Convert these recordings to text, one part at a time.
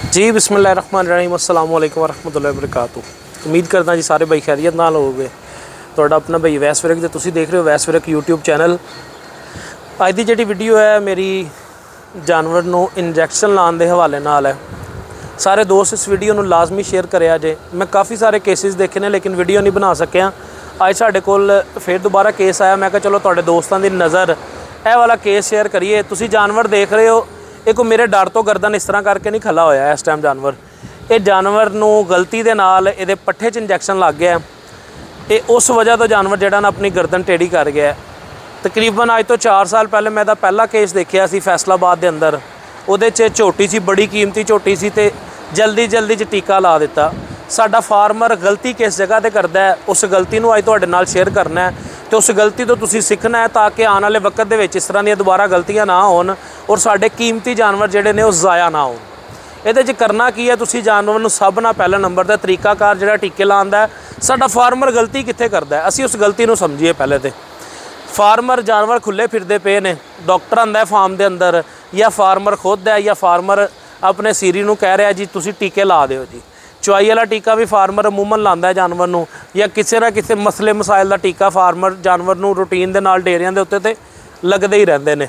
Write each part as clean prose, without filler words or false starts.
जी बिस्मिल्लाहिर्रहमानिर्रहीम अस्सलाम वालेकुम वरहमतुल्लाहि वबरकातुहू। उम्मीद करदा जी सारे भाई खैरियत नाल होगे। तुहाडा अपना भाई वैस विरक ते तुसीं देख रहे हो वैस विरक यूट्यूब चैनल। अज दी जिहड़ी वीडियो है मेरी जानवर नूं इंजैक्शन लाने के हवाले नाल है। सारे दोस्त इस वीडियो नूं लाजमी शेयर करिया जे। मैं काफ़ी सारे केसिस देखे ने लेकिन वीडियो नहीं बना सकिया। अज साडे कोल फिर दोबारा केस आया। मैं कहा चलो तुहाडे दोस्तां दी नज़र यह वाला केस शेयर करिए। तुसीं जानवर देख रहे हो, एक मेरे डर तो गर्दन इस तरह करके नहीं खला होया इस टाइम जानवर। ये जानवर नूं गलती दे नाल इहदे पट्ठे च इंजैक्शन लग गया। ये उस वजह तो जानवर जिहड़ा ना अपनी गर्दन टेढ़ी कर गया। तकरीबन अज तो 4 साल पहले मैं पहला केस देखिया सी फैसलाबाद के अंदर। उहदे च झोटी सी, बड़ी कीमती झोटी सी ते जल्दी च टीका ला दिता। साडा फार्मर गलती किस जगह ते करदा है, उस गलती नूं अज तुहाडे नाल शेयर करना है तो उस गलती तो तुसीं सीखना है ताकि आने वाले वक्त दे विच इस तरह दी दोबारा गलतियां ना होण और साडे कीमती जानवर जिहड़े ने वो ज़ाया ना होण। इहदे च करना की है, तुसीं जानवर नूं सब नाल पहले नंबर ते तरीकाकार जिहड़ा टीके लाउण दा साडा फार्मर गलती कित्थे करदा है, असीं उस गलती नूं समझीए। पहले तो फार्मर जानवर खुले फिरदे पे ने, डॉक्टर आंदा है फार्म के अंदर या फार्मर खुद है या फार्मर अपने सीरी नूं कह रहा जी तुसीं टीके ला दिओ जी। चवाई वाला टीका भी फार्मर अमूमन लांदा है जानवर नूं, या किसी ना किसी मसले मसाइल का टीका फार्मर जानवर नूं रूटीन के नाल डेरियां दे उत्ते ते लगदे ही रहिंदे ने।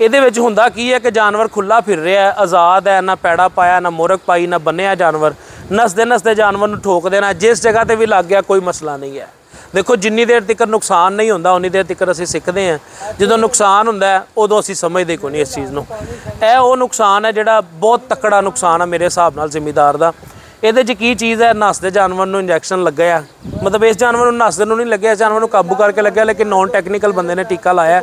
इहदे विच हुंदा की है कि जानवर खुला फिर रहा है, आज़ाद है, ना पैड़ा पाया, ना मोरक पाई, ना बन्निया जानवर। नसदे जानवर नूं ठोक देना, जिस जगह ते भी लग गया कोई मसला नहीं है। देखो जिन्नी देर तक नुकसान नहीं होंदा उन्नी देर तक असीं सिੱਖਦੇ हैं। ਜਦੋਂ नुकसान हुंदा है उदों असीं समझदे कोई नहीं इस चीज़ नूं। ਇਹ ਉਹ नुकसान है जिहड़ा बहुत तकड़ा नुकसान है मेरे हिसाब नाल जिमीदार दा। ਇਹਦੇ 'ਚ ਕੀ चीज़ है, नसदे जानवर नूं इंजैक्शन लग्या है, मतलब इस जानवर नूं नसदे नूं नहीं लग्या, इस जानवर नूं काबू करके लग्या, लेकिन नॉन टैक्नीकल बंदे ने टीका लाया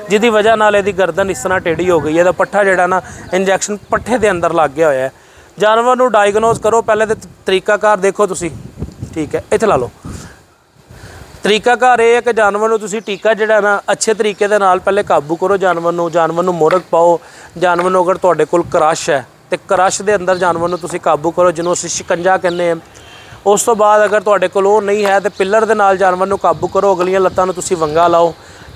जिहदी वजह नाल इहदी गर्दन इस तरह टेढ़ी हो गई है। पट्ठा जिहड़ा ना इंजैक्शन पट्ठे के अंदर लग गया होया है। जानवर नूं डायगनोज करो पहले तो तरीकाकार देखो तुसीं, ठीक है इत्थे ला लो। तरीकाकार यह है कि जानवर नूं तुसीं टीका जिहड़ा ना अच्छे तरीके दे नाल पहले काबू करो जानवर नूं मोरक पाओ। जानवर नूं अगर तुहाडे कोल क्रश है तो क्रश के अंदर जानवर नूं तुसीं काबू करो, जिन्हों असीं शिकंजा कहने हैं। उस तो बाद अगर तुहाडे कोल ओह नहीं है तो पिलर दे नाल जानवर नूं काबू करो, अगलियां लत्तां नूं तुसीं वंगा लाओ,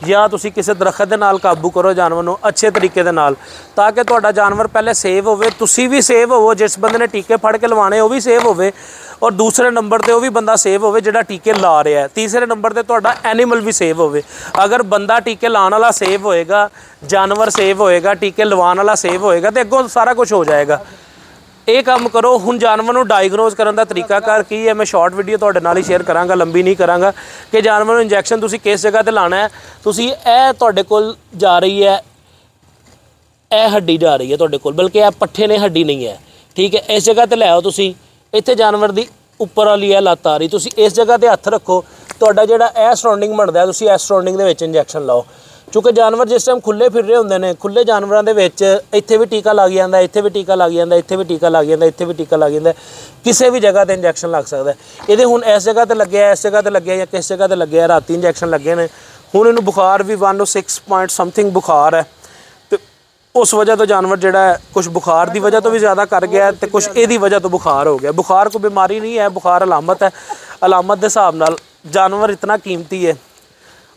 या तुसीं किसी दरखत दे नाल काबू करो जानवर नूं अच्छे तरीके दे नाल, ताकि तुहाडा जानवर पहले सेव होवे, तुसीं भी सेव होवो, जिस बंदे ने टीके फड़ के लवाने वो भी सेव होवे, और दूसरे नंबर पर वह भी बंदा सेव होवे जिहड़ा टीके ला रहा है। तीसरे नंबर पर तुहाडा एनीमल भी सेव होवे। अगर बंदा टीके लाने वाला सेव होएगा, जानवर सेव होएगा, टीके लवाने वाला सेव होएगा तो अगों सारा कुछ हो जाएगा। ये काम करो। हुण जानवर नूं डायगनोज करन दा तरीकाकार की है, मैं शॉर्ट वीडियो तुहाडे नाल ही शेयर करांगा, लंबी नहीं करांगा, कि जानवर नूं इंजैक्शन तुसीं किस जगह ते लाना है। तुसीं ए तुहाडे कोल जा रही है, ए हड्डी जा रही है तुहाडे कोल, बल्कि ए पट्ठे ने हड्डी नहीं है, ठीक है। इस जगह ते ले आओ तुसीं, इत्थे जानवर दी उपर वाली है लत्त आ रही, तुसीं इस जगह ते हत्थ रखो, तुहाडा जिहड़ा ए सराउंडिंग बनदा है तुसीं इस सराउंडिंग दे विच इंजैक्शन लाओ। क्योंकि जानवर जिस टाइम खुले फिर रहे होंदे ने, खुले जानवरों के विच इत्थे भी टीका लग जाता, इत्थे भी टीका लग जाता, इत्थे भी टीका लग जाता, इत्थे भी टीका लग जाता, किसी भी जगह पर इंजैक्शन लग सकता है। ये हुण इस जगह पर लग्या, इस जगह पर लग्या, या किस जगह पर लग्या, राती इंजैक्शन लगे ने। हुण इनू बुखार भी 106 पॉइंट समथिंग बुखार है, तो उस वजह तो जानवर जिहड़ा है कुछ बुखार की वजह तो भी ज़्यादा कर गया, तो कुछ इहदी वजह तो बुखार हो गया। बुखार कोई बीमारी नहीं है, बुखार अलामत है। अलामत के हिसाब नाल जानवर इतना कीमती है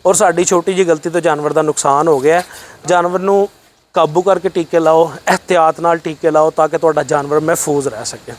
और साड़ी छोटी जी गलती तो जानवर का नुकसान हो गया। जानवर नूं काबू करके टीके लाओ, एहतियात नाल टीके लाओ, ताकि तुहाडा जानवर महफूज रह सके।